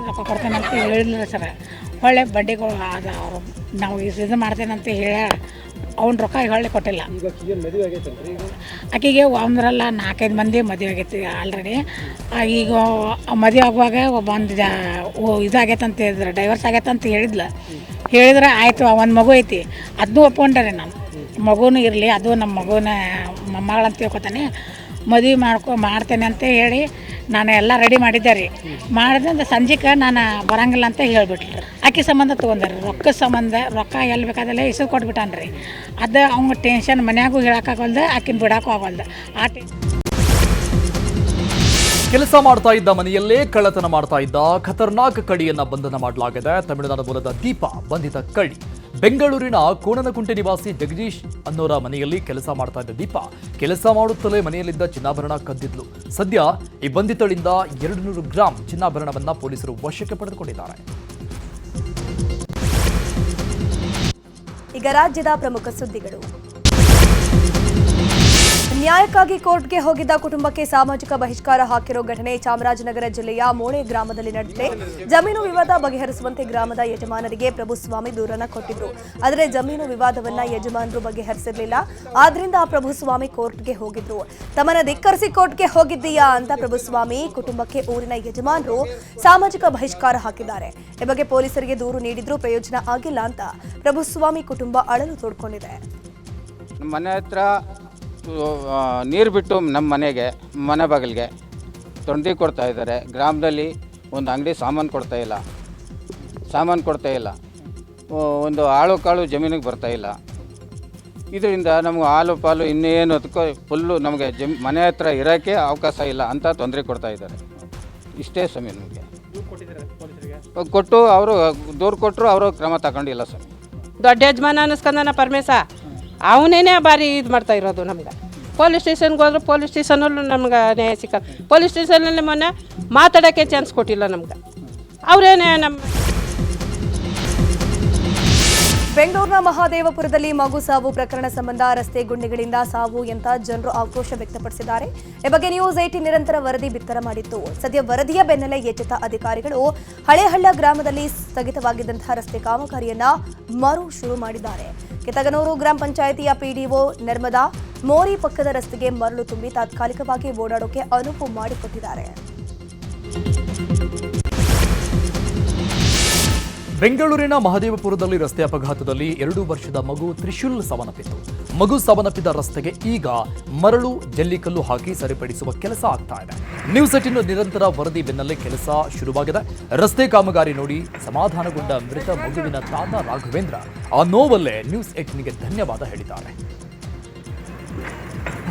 ರೊಕ್ಕ ಕೊಡ್ತೇನಂತ ಹೇಳಿಲ್ಲ ಸರ್. ಒಳ್ಳೆ ಬಡ್ಡಿಗಳು ಅದ ಅವರು ನಾವು ಇದು ಮಾಡ್ತೇನಂತ ಹೇಳ ಅವ್ನ ರೊಕ್ಕ ಹೊಳ್ಳಿ ಕೊಟ್ಟಿಲ್ಲ. ಆಕೆಗೆ ಒಂದರಲ್ಲ 4-5 ಮಂದಿ ಮದುವೆ ಆಗೈತಿ ಆಲ್ರೆಡಿ. ಈಗ ಮದುವೆ ಆಗುವಾಗ ಒಂದು ಇದಾಗೈತೆ ಅಂತ ಹೇಳಿದ್ರೆ ಡೈವರ್ಸ್ ಆಗೈತೆ ಅಂತ ಹೇಳಿದ್ರೆ ಆಯಿತು. ಒಂದು ಮಗು ಐತಿ, ಅದನ್ನೂ ಒಪ್ಕೊಂಡ್ರೆ ನಾನು ಮಗುನೂ ಇರಲಿ, ಅದು ನಮ್ಮ ಮಗುನ ಮೊಮ್ಮಗಳಂತ ತಿಳ್ಕೊತಾನೆ, ಮದುವೆ ಮಾಡ್ತೇನೆ ಅಂತ ಹೇಳಿ ನಾನು ಎಲ್ಲ ರೆಡಿ ಮಾಡಿದ್ದೆ ರೀ. ಮಾಡಿದ್ರೆ ಸಂಜೆಗೆ ನಾನು ಬರಂಗಿಲ್ಲ ಅಂತ ಹೇಳಿಬಿಟ್ರಿ. ಆಕೆ ಸಂಬಂಧ ತೊಗೊಂಡ್ರಿ, ರೊಕ್ಕದ ಸಂಬಂಧ ರೊಕ್ಕ ಎಲ್ಲಿ ಬೇಕಾದಲ್ಲೇ ಇಸು ಕೊಟ್ಬಿಟ್ಟಾನ್ರಿ. ಅದು ಅವ್ನ ಟೆನ್ಷನ್ ಮನ್ಯಾಗೂ ಹೇಳೋಕ್ಕಾಗಲ್ದು, ಆಕಿನ ಬಿಡೋಕ್ಕೂ ಆಗಲ್ದು. ಕೆಲಸ ಮಾಡ್ತಾ ಇದ್ದ ಮನೆಯಲ್ಲೇ ಕಳ್ಳತನ ಮಾಡ್ತಾ ಇದ್ದ ಖತರ್ನಾಕ್ ಕಳಿಯನ್ನ ಬಂಧನ ಮಾಡಲಾಗಿದೆ. ತಮಿಳುನಾಡು ಮೂಲದ ದೀಪ ಬಂಧಿತ ಕಳ್ಳಿ. ಬೆಂಗಳೂರಿನ ಕೋಣನಕುಂಟೆ ನಿವಾಸಿ ಜಗದೀಶ್ ಅನ್ನೋರ ಮನೆಯಲ್ಲಿ ಕೆಲಸ ಮಾಡ್ತಾ ಇದ್ದ ದೀಪ ಕೆಲಸ ಮಾಡುತ್ತಲೇ ಮನೆಯಲ್ಲಿದ್ದ ಚಿನ್ನಾಭರಣ ಕದ್ದಿದ್ಲು. ಸದ್ಯ ಈ ಬಂಧಿತಳಿಂದ 200 ಗ್ರಾಂ ಚಿನ್ನಾಭರಣವನ್ನ ಪೊಲೀಸರು ವಶಕ್ಕೆ ಪಡೆದುಕೊಂಡಿದ್ದಾರೆ. ಈಗ ರಾಜ್ಯದ ಪ್ರಮುಖ ಸುದ್ದಿಗಳು. ನ್ಯಾಯಕ್ಕಾಗಿ ಕೋರ್ಟ್ಗೆ ಹೋಗಿದ್ದ ಕುಟುಂಬಕ್ಕೆ ಸಾಮಾಜಿಕ ಬಹಿಷ್ಕಾರ ಹಾಕಿರೋ ಘಟನೆ ಚಾಮರಾಜನಗರ ಜಿಲ್ಲೆಯ ಮೋಳೆ ಗ್ರಾಮದಲ್ಲಿ ನಡೆದಿದೆ. ಜಮೀನು ವಿವಾದ ಬಗೆಹರಿಸುವಂತೆ ಗ್ರಾಮದ ಯಜಮಾನರಿಗೆ ಪ್ರಭುಸ್ವಾಮಿ ದೂರನ್ನ ಕೊಟ್ಟಿದ್ರು. ಆದರೆ ಜಮೀನು ವಿವಾದವನ್ನ ಯಜಮಾನರು ಬಗೆಹರಿಸಿರಲಿಲ್ಲ. ಆದ್ರಿಂದ ಪ್ರಭುಸ್ವಾಮಿ ಕೋರ್ಟ್ಗೆ ಹೋಗಿದ್ರು. ತಮ್ಮನ್ನ ಧಿಕ್ಕರಿಸಿ ಕೋರ್ಟ್ಗೆ ಹೋಗಿದ್ದೀಯಾ ಅಂತ ಪ್ರಭುಸ್ವಾಮಿ ಕುಟುಂಬಕ್ಕೆ ಊರಿನ ಯಜಮಾನರು ಸಾಮಾಜಿಕ ಬಹಿಷ್ಕಾರ ಹಾಕಿದ್ದಾರೆ. ಈ ಬಗ್ಗೆ ಪೊಲೀಸರಿಗೆ ದೂರು ನೀಡಿದ್ರೂ ಪ್ರಯೋಜನ ಆಗಿಲ್ಲ ಅಂತ ಪ್ರಭುಸ್ವಾಮಿ ಕುಟುಂಬ ಅಳಲು ತೋಡ್ಕೊಂಡಿದೆ. ಮನೆ ಹತ್ರ ನೀರು ಬಿಟ್ಟು ನಮ್ಮ ಮನೆ ಬಾಗಿಲಿಗೆ ತೊಂದರೆ ಕೊಡ್ತಾ ಇದ್ದಾರೆ. ಗ್ರಾಮದಲ್ಲಿ ಒಂದು ಅಂಗಡಿ ಸಾಮಾನು ಕೊಡ್ತಾ ಇಲ್ಲ, ಒಂದು ಆಳು ಕಾಳು ಜಮೀನಿಗೆ ಬರ್ತಾ ಇಲ್ಲ. ಇದರಿಂದ ನಮಗೆ ಹಾಲು ಪಾಲು ಇನ್ನೇನು ಅದಕ್ಕೂ ಫುಲ್ಲು ನಮಗೆ ಮನೆ ಹತ್ರ ಇರೋಕ್ಕೆ ಅವಕಾಶ ಇಲ್ಲ ಅಂತ ತೊಂದರೆ ಕೊಡ್ತಾ ಇದ್ದಾರೆ. ಇಷ್ಟೇ ಸ್ವಾಮಿ. ನಮಗೆ ಕೊಟ್ಟು ಅವರು ದೂರು ಕೊಟ್ಟರು, ಅವರು ಕ್ರಮ ತಗೊಂಡಿಲ್ಲ ಸ್ವಾಮಿ. ದೊಡ್ಡ ಯಜಮಾನ ಅನ್ನಿಸ್ಕೊಂಡನ ಪರಮೇಶ, ಅವನೇನೇ ಬಾರಿ ಇದು ಮಾಡ್ತಾ ಇರೋದು. ನಮ್ಗೆ ಪೊಲೀಸ್ ಸ್ಟೇಷನ್ಗೆ ಹೋದ್ರೆ ಪೊಲೀಸ್ ಸ್ಟೇಷನಲ್ಲೂ ನಮ್ಗೆ ನ್ಯಾಯ ಸಿಕ್ಕ. ಪೊಲೀಸ್ ಸ್ಟೇಷನಲ್ಲಿ ಮೊನ್ನೆ ಮಾತಾಡೋಕ್ಕೆ ಚಾನ್ಸ್ ಕೊಟ್ಟಿಲ್ಲ ನಮ್ಗೆ. ಅವರೇನೇ ನಮ್ಮ ಬೆಂಗಳೂರಿನ ಮಹಾದೇವಪುರದಲ್ಲಿ ಮಗು ಸಾವು ಪ್ರಕರಣ ಸಂಬಂಧ ರಸ್ತೆ ಗುಂಡಿಗಳಿಂದ ಸಾವು ಅಂತ ಜನರು ಆಕ್ರೋಶ ವ್ಯಕ್ತಪಡಿಸಿದ್ದಾರೆ. ಈ ಬಗ್ಗೆ ನ್ಯೂಸ್ 18 ನಿರಂತರ ವರದಿ ಬಿತ್ತರ ಮಾಡಿತ್ತು. ಸದ್ಯ ವರದಿಯ ಬೆನ್ನಲ್ಲೇ ಎಚ್ಚೆತ್ತ ಅಧಿಕಾರಿಗಳು ಹಳೇಹಳ್ಳ ಗ್ರಾಮದಲ್ಲಿ ಸ್ಥಗಿತವಾಗಿದ್ದಂತಹ ರಸ್ತೆ ಕಾಮಗಾರಿಯನ್ನ ಮರು ಶುರು ಮಾಡಿದ್ದಾರೆ. ಕಿತಗನೂರು ಗ್ರಾಮ ಪಂಚಾಯಿತಿಯ ಪಿಡಿಒ ನರ್ಮದಾ ಮೋರಿ ಪಕ್ಕದ ರಸ್ತೆಗೆ ಮರಳು ತುಂಬಿ ತಾತ್ಕಾಲಿಕವಾಗಿ ಓಡಾಡೋಕೆ ಅನುವು ಮಾಡಿಕೊಟ್ಟಿದ್ದಾರೆ. ಬೆಂಗಳೂರಿನ ಮಹದೇವಪುರದಲ್ಲಿ ರಸ್ತೆ ಅಪಘಾತದಲ್ಲಿ 2 ವರ್ಷದ ಮಗು ತ್ರಿಶೂಲ್ ಸಾವನ್ನಪ್ಪಿತು. ಮಗು ಸಾವನ್ನಪ್ಪಿದ ರಸ್ತೆಗೆ ಈಗ ಮರಳು ಜಲ್ಲಿಕಲ್ಲು ಹಾಕಿ ಸರಿಪಡಿಸುವ ಕೆಲಸ ಆಗ್ತಾ ಇದೆ. ನ್ಯೂಸ್ 18 ನಿರಂತರ ವರದಿ ಬೆನ್ನಲ್ಲೇ ಕೆಲಸ ಶುರುವಾಗಿದೆ. ರಸ್ತೆ ಕಾಮಗಾರಿ ನೋಡಿ ಸಮಾಧಾನಗೊಂಡ ಮೃತ ಮಗುವಿನ ತಾತ ರಾಘವೇಂದ್ರ ಆ ನೋವಲ್ಲೇ ನ್ಯೂಸ್ 18ಗೆ ಧನ್ಯವಾದ ಹೇಳಿದ್ದಾರೆ.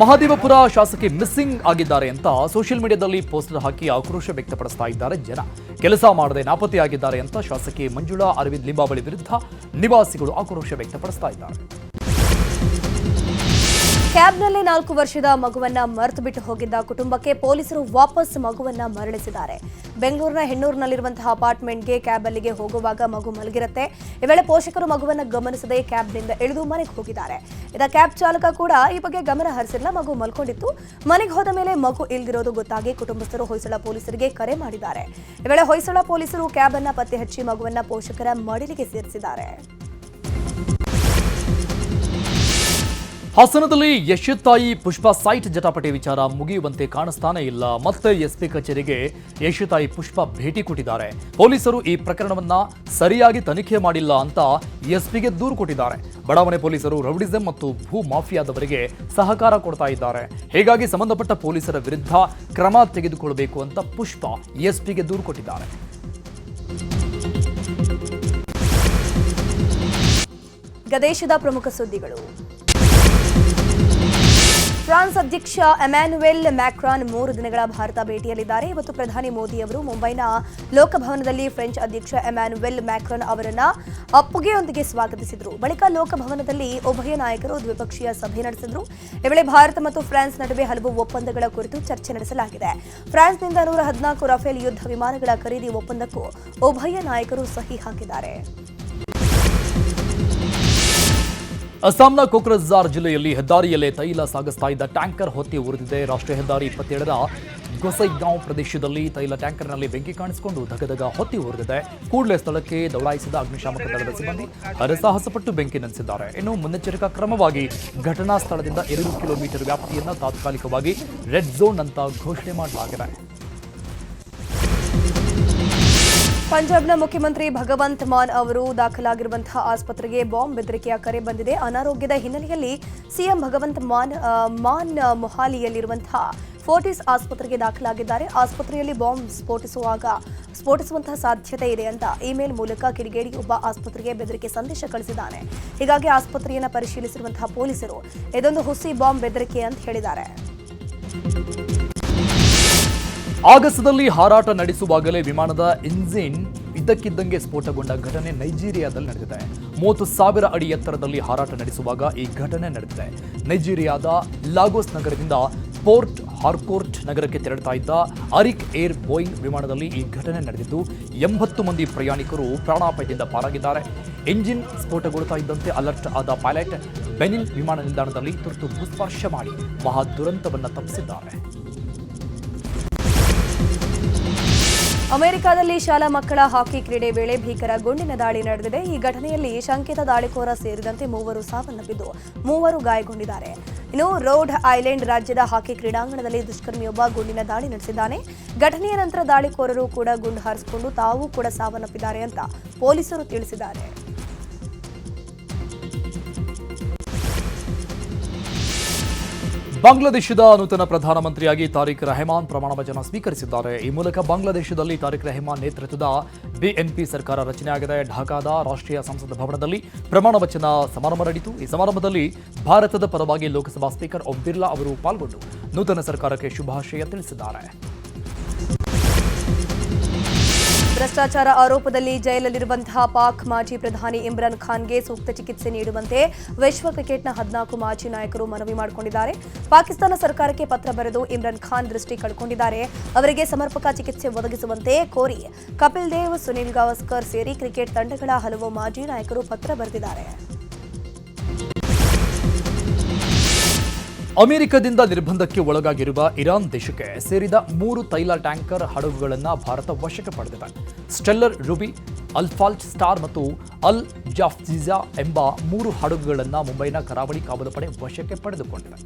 ಮಹದೇವಪುರ ಶಾಸಕಿ ಮಿಸ್ಸಿಂಗ್ ಆಗಿದ್ದಾರೆ ಅಂತ ಸೋಷಿಯಲ್ ಮೀಡಿಯಾದಲ್ಲಿ ಪೋಸ್ಟರ್ ಹಾಕಿ ಆಕ್ರೋಶ ವ್ಯಕ್ತಪಡಿಸ್ತಾ ಇದ್ದಾರೆ ಜನ. ಕೆಲಸ ಮಾಡದೆ ನಾಪತ್ತೆಯಾಗಿದ್ದಾರೆ ಅಂತ ಶಾಸಕಿ ಮಂಜುಳಾ ಅರವಿಂದ್ ಲಿಂಬಾವಳಿ ವಿರುದ್ಧ ನಿವಾಸಿಗಳು ಆಕ್ರೋಶ ವ್ಯಕ್ತಪಡಿಸ್ತಾ ಇದ್ದಾರೆ. ಕ್ಯಾಬ್ನಲ್ಲಿ 4 ವರ್ಷದ ಮಗುವನ್ನ ಮರೆತು ಬಿಟ್ಟು ಹೋಗಿದ್ದ ಕುಟುಂಬಕ್ಕೆ ಪೊಲೀಸರು ವಾಪಸ್ ಮಗುವನ್ನ ಮರಳಿಸಿದ್ದಾರೆ. ಬೆಂಗಳೂರಿನ ಹೆಣ್ಣೂರಿನಲ್ಲಿರುವಂತಹ ಅಪಾರ್ಟ್ಮೆಂಟ್ಗೆ ಕ್ಯಾಬ್ ಅಲ್ಲಿಗೆ ಹೋಗುವಾಗ ಮಗು ಮಲಗಿರುತ್ತೆ. ಈ ವೇಳೆ ಪೋಷಕರು ಮಗುವನ್ನ ಗಮನಿಸದೆ ಕ್ಯಾಬ್ನಿಂದ ಇಳಿದು ಮನೆಗೆ ಹೋಗಿದ್ದಾರೆ. ಇದ ಕ್ಯಾಬ್ ಚಾಲಕ ಕೂಡ ಈ ಬಗ್ಗೆ ಗಮನ ಹರಿಸಿಲ್ಲ. ಮಗು ಮಲ್ಕೊಂಡಿತ್ತು. ಮನೆಗೆ ಹೋದ ಮೇಲೆ ಮಗು ಇಲ್ದಿರೋದು ಗೊತ್ತಾಗಿ ಕುಟುಂಬಸ್ಥರು ಹೊಯ್ಸಳ ಪೊಲೀಸರಿಗೆ ಕರೆ ಮಾಡಿದ್ದಾರೆ. ಈ ವೇಳೆ ಹೊಯ್ಸಳ ಪೊಲೀಸರು ಕ್ಯಾಬ್ ಅನ್ನ ಪತ್ತೆ ಹಚ್ಚಿ ಮಗುವನ್ನ ಪೋಷಕರ ಮಡಿಲಿಗೆ ಸೇರಿಸಿದ್ದಾರೆ. ಹಾಸನದಲ್ಲಿ ಯಶೋತಾಯಿ ಪುಷ್ಪ ಸೈಟ್ ಜಟಾಪಟಿ ವಿಚಾರ ಮುಗಿಯುವಂತೆ ಕಾಣಿಸ್ತಾನೆ ಇಲ್ಲ. ಮತ್ತೆ ಎಸ್ಪಿ ಕಚೇರಿಗೆ ಯಶೋತಾಯಿ ಪುಷ್ಪ ಭೇಟಿ ಕೊಟ್ಟಿದ್ದಾರೆ. ಪೊಲೀಸರು ಈ ಪ್ರಕರಣವನ್ನ ಸರಿಯಾಗಿ ತನಿಖೆ ಮಾಡಿಲ್ಲ ಅಂತ ಎಸ್ಪಿಗೆ ದೂರು ಕೊಟ್ಟಿದ್ದಾರೆ. ಬಡಾವಣೆ ಪೊಲೀಸರು ರೌಡಿಸಂ ಮತ್ತು ಭೂ ಮಾಫಿಯಾದವರಿಗೆ ಸಹಕಾರ ಕೊಡ್ತಾ ಇದ್ದಾರೆ. ಹೀಗಾಗಿ ಸಂಬಂಧಪಟ್ಟ ಪೊಲೀಸರ ವಿರುದ್ಧ ಕ್ರಮ ತೆಗೆದುಕೊಳ್ಳಬೇಕು ಅಂತ ಪುಷ್ಪ ಎಸ್ಪಿಗೆ ದೂರು ಕೊಟ್ಟಿದ್ದಾರೆ. ದೇಶದ ಪ್ರಮುಖ ಸುದ್ದಿಗಳು. ಫ್ರಾನ್ಸ್ ಅಧ್ಯಕ್ಷ ಎಮ್ಯಾನ್ಯುಯೆಲ್ ಮ್ಯಾಕ್ರಾನ್ 3 ದಿನಗಳ ಭಾರತ ಭೇಟಿಯಲ್ಲಿದ್ದಾರೆ. ಇವತ್ತು ಪ್ರಧಾನಿ ಮೋದಿ ಅವರು ಮುಂಬೈನ ಲೋಕಭವನದಲ್ಲಿ ಫ್ರೆಂಚ್ ಅಧ್ಯಕ್ಷ ಎಮ್ಯಾನ್ಯುಯೆಲ್ ಮ್ಯಾಕ್ರಾನ್ ಅವರನ್ನ ಅಪ್ಪುಗೆಯೊಂದಿಗೆ ಸ್ವಾಗತಿಸಿದರು. ಬಳಿಕ ಲೋಕಭವನದಲ್ಲಿ ಉಭಯ ನಾಯಕರು ದ್ವಿಪಕ್ಷೀಯ ಸಭೆ ನಡೆಸಿದರು. ಈ ವೇಳೆ ಭಾರತ ಮತ್ತು ಫ್ರಾನ್ಸ್ ನಡುವೆ ಹಲವು ಒಪ್ಪಂದಗಳ ಕುರಿತು ಚರ್ಚೆ ನಡೆಸಲಾಗಿದೆ. ಫ್ರಾನ್ಸ್ನಿಂದ 114 ರಫೇಲ್ ಯುದ್ಧ ವಿಮಾನಗಳ ಖರೀದಿ ಒಪ್ಪಂದಕ್ಕೂ ಉಭಯ ನಾಯಕರು ಸಹಿ ಹಾಕಿದ್ದಾರೆ. ಅಸ್ಸಾಂನ ಕೋಕ್ರಜಾರ್ ಜಿಲ್ಲೆಯಲ್ಲಿ ಹೆದ್ದಾರಿಯಲ್ಲೇ ತೈಲ ಸಾಗಿಸ್ತಾ ಇದ್ದ ಟ್ಯಾಂಕರ್ ಹೊತ್ತಿ ಉರಿದಿದೆ. ರಾಷ್ಟ್ರೀಯ ಹೆದ್ದಾರಿ 27ರ ಗೊಸೈಗಾಂವ್ ಪ್ರದೇಶದಲ್ಲಿ ತೈಲ ಟ್ಯಾಂಕರ್ನಲ್ಲಿ ಬೆಂಕಿ ಕಾಣಿಸಿಕೊಂಡು ಧಗಧಗ ಹೊತ್ತಿ ಉರಿದಿದೆ. ಕೂಡಲೇ ಸ್ಥಳಕ್ಕೆ ದೌಡಾಯಿಸಿದ ಅಗ್ನಿಶಾಮಕ ದಳದ ಸಿಬ್ಬಂದಿ ಹರಸಾಹಸಪಟ್ಟು ಬೆಂಕಿ ನಂದಿಸಿದ್ದಾರೆ. ಇನ್ನು ಮುನ್ನೆಚ್ಚರಿಕಾ ಕ್ರಮವಾಗಿ ಘಟನಾ ಸ್ಥಳದಿಂದ 2 ಕಿಲೋಮೀಟರ್ ವ್ಯಾಪ್ತಿಯನ್ನು ತಾತ್ಕಾಲಿಕವಾಗಿ ರೆಡ್ ಝೋನ್ ಅಂತ ಘೋಷಣೆ ಮಾಡಲಾಗಿದೆ. ಪಂಜಾಬ್ನ ಮುಖ್ಯಮಂತ್ರಿ ಭಗವಂತ್ ಮಾನ್ ಅವರು ದಾಖಲಾಗಿರುವಂತಹ ಆಸ್ಪತ್ರೆಗೆ ಬಾಂಬ್ ಬೆದರಿಕೆಯ ಕರೆ ಬಂದಿದೆ. ಅನಾರೋಗ್ಯದ ಹಿನ್ನೆಲೆಯಲ್ಲಿ ಸಿಎಂ ಭಗವಂತ್ ಮಾನ್ ಮೊಹಾಲಿಯಲ್ಲಿರುವಂತಹ ಫೋರ್ಟಿಸ್ ಆಸ್ಪತ್ರೆಗೆ ದಾಖಲಾಗಿದ್ದಾರೆ. ಆಸ್ಪತ್ರೆಯಲ್ಲಿ ಬಾಂಬ್ ಸ್ಫೋಟಿಸುವಂತಹ ಸಾಧ್ಯತೆ ಇದೆ ಅಂತ ಇಮೇಲ್ ಮೂಲಕ ಕಿಡಿಗೇಡಿಯೊಬ್ಬ ಆಸ್ಪತ್ರೆಗೆ ಬೆದರಿಕೆ ಸಂದೇಶ ಕಳಿಸಿದ್ದಾನೆ. ಹೀಗಾಗಿ ಆಸ್ಪತ್ರೆಯನ್ನು ಪರಿಶೀಲಿಸಿರುವಂತಹ ಪೊಲೀಸರು ಇದೊಂದು ಹುಸಿ ಬಾಂಬ್ ಬೆದರಿಕೆ ಅಂತ ಹೇಳಿದ್ದಾರೆ. ಆಗಸದಲ್ಲಿ ಹಾರಾಟ ನಡೆಸುವಾಗಲೇ ವಿಮಾನದ ಇಂಜಿನ್ ಇದ್ದಕ್ಕಿದ್ದಂಗೆ ಸ್ಫೋಟಗೊಂಡ ಘಟನೆ ನೈಜೀರಿಯಾದಲ್ಲಿ ನಡೆದಿದೆ. 30,000 ಅಡಿ ಎತ್ತರದಲ್ಲಿ ಹಾರಾಟ ನಡೆಸುವಾಗ ಈ ಘಟನೆ ನಡೆದಿದೆ. ನೈಜೀರಿಯಾದ ಲಾಗೋಸ್ ನಗರದಿಂದ ಪೋರ್ಟ್ ಹಾರ್ಕೋರ್ಟ್ ನಗರಕ್ಕೆ ತೆರಳುತ್ತಾ ಇದ್ದ ಅರಿಕ್ ಏರ್ ಬೋಯಿಂಗ್ ವಿಮಾನದಲ್ಲಿ ಈ ಘಟನೆ ನಡೆದಿದ್ದು 80 ಮಂದಿ ಪ್ರಯಾಣಿಕರು ಪ್ರಾಣಾಪಾಯದಿಂದ ಪಾರಾಗಿದ್ದಾರೆ. ಎಂಜಿನ್ ಸ್ಫೋಟಗೊಳ್ತಾ ಇದ್ದಂತೆ ಅಲರ್ಟ್ ಆದ ಪೈಲಟ್ ಬೆನಿನ್ ವಿಮಾನ ನಿಲ್ದಾಣದಲ್ಲಿ ತುರ್ತು ಭೂಸ್ಪರ್ಶ ಮಾಡಿ ಮಹಾ ದುರಂತವನ್ನು ತಪ್ಪಿಸಿದ್ದಾರೆ. ಅಮೆರಿಕದಲ್ಲಿ ಶಾಲಾ ಮಕ್ಕಳ ಹಾಕಿ ಕ್ರೀಡೆ ವೇಳೆ ಭೀಕರ ಗುಂಡಿನ ದಾಳಿ ನಡೆದಿದೆ. ಈ ಘಟನೆಯಲ್ಲಿ ಶಂಕಿತ ದಾಳಿಕೋರ ಸೇರಿದಂತೆ 3 ಸಾವನ್ನಪ್ಪಿದ್ದು 3 ಗಾಯಗೊಂಡಿದ್ದಾರೆ. ಇನ್ನು ರೋಡ್ ಐಲ್ಯಾಂಡ್ ರಾಜ್ಯದ ಹಾಕಿ ಕ್ರೀಡಾಂಗಣದಲ್ಲಿ ದುಷ್ಕರ್ಮಿಯೊಬ್ಬ ಗುಂಡಿನ ದಾಳಿ ನಡೆಸಿದ್ದಾನೆ. ಘಟನೆಯ ನಂತರ ದಾಳಿಕೋರರು ಕೂಡ ಗುಂಡು ಹಾರಿಸಿಕೊಂಡು ತಾವು ಕೂಡ ಸಾವನ್ನಪ್ಪಿದ್ದಾರೆ ಅಂತ ಪೊಲೀಸರು ತಿಳಿಸಿದ್ದಾರೆ. ಬಾಂಗ್ಲಾದೇಶದ ನೂತನ ಪ್ರಧಾನಮಂತ್ರಿಯಾಗಿ ತಾರಿಕ್ ರೆಹಮಾನ್ ಪ್ರಮಾಣ ವಚನ ಸ್ವೀಕರಿಸಿದ್ದಾರೆ. ಈ ಮೂಲಕ ಬಾಂಗ್ಲಾದೇಶದಲ್ಲಿ ತಾರಿಕ್ ರೆಹಮಾನ್ ನೇತೃತ್ವದ ಬಿಎನ್ಪಿ ಸರ್ಕಾರ ರಚನೆಯಾಗಿದೆ. ಢಾಕಾದ ರಾಷ್ಟ್ರೀಯ ಸಂಸತ್ ಭವನದಲ್ಲಿ ಪ್ರಮಾಣ ವಚನ ಸಮಾರಂಭ ನಡೆಯಿತು. ಈ ಸಮಾರಂಭದಲ್ಲಿ ಭಾರತದ ಪರವಾಗಿ ಲೋಕಸಭಾ ಸ್ಪೀಕರ್ ಓಂ ಬಿರ್ಲಾ ಅವರು ಪಾಲ್ಗೊಂಡು ನೂತನ ಸರ್ಕಾರಕ್ಕೆ ಶುಭಾಶಯ ತಿಳಿಸಿದ್ದಾರೆ. ಭ್ರಷ್ಟಾಚಾರ ಆರೋಪದಲ್ಲಿ ಜೈಲಲ್ಲಿರುವಂತಹ ಪಾಕ್ ಮಾಜಿ ಪ್ರಧಾನಿ ಇಮ್ರಾನ್ ಖಾನ್ಗೆ ಸೂಕ್ತ ಚಿಕಿತ್ಸೆ ನೀಡುವಂತೆ ವಿಶ್ವ ಕ್ರಿಕೆಟ್ನ 14 ಮಾಜಿ ನಾಯಕರು ಮನವಿ ಮಾಡಿಕೊಂಡಿದ್ದಾರೆ. ಪಾಕಿಸ್ತಾನ ಸರ್ಕಾರಕ್ಕೆ ಪತ್ರ ಬರೆದು ಇಮ್ರಾನ್ ಖಾನ್ ದೃಷ್ಟಿ ಕಳ್ಕೊಂಡಿದ್ದಾರೆ. ಅವರಿಗೆ ಸಮರ್ಪಕ ಚಿಕಿತ್ಸೆ ಒದಗಿಸುವಂತೆ ಕೋರಿ ಕಪಿಲ್ ದೇವ್, ಸುನಿಲ್ ಗವಾಸ್ಕರ್ ಸೇರಿ ಕ್ರಿಕೆಟ್ ತಂಡಗಳ ಹಲವು ಮಾಜಿ ನಾಯಕರು ಪತ್ರ ಬರೆದಿದ್ದಾರೆ. ಅಮೆರಿಕದಿಂದ ನಿರ್ಬಂಧಕ್ಕೆ ಒಳಗಾಗಿರುವ ಇರಾನ್ ದೇಶಕ್ಕೆ ಸೇರಿದ 3 ತೈಲ ಟ್ಯಾಂಕರ್ ಹಡಗುಗಳನ್ನು ಭಾರತ ವಶಕ್ಕೆ ಪಡೆದಿದೆ. ಸ್ಟೆಲ್ಲರ್, ರೂಬಿ, ಅಲ್ಫಾಲ್ಟ್ ಸ್ಟಾರ್ ಮತ್ತು ಅಲ್ ಜಾಫ್ಜಿಜಾ ಎಂಬ 3 ಹಡಗುಗಳನ್ನು ಮುಂಬೈನ ಕರಾವಳಿ ಕಾವಲು ಪಡೆ ವಶಕ್ಕೆ ಪಡೆದುಕೊಂಡಿದೆ.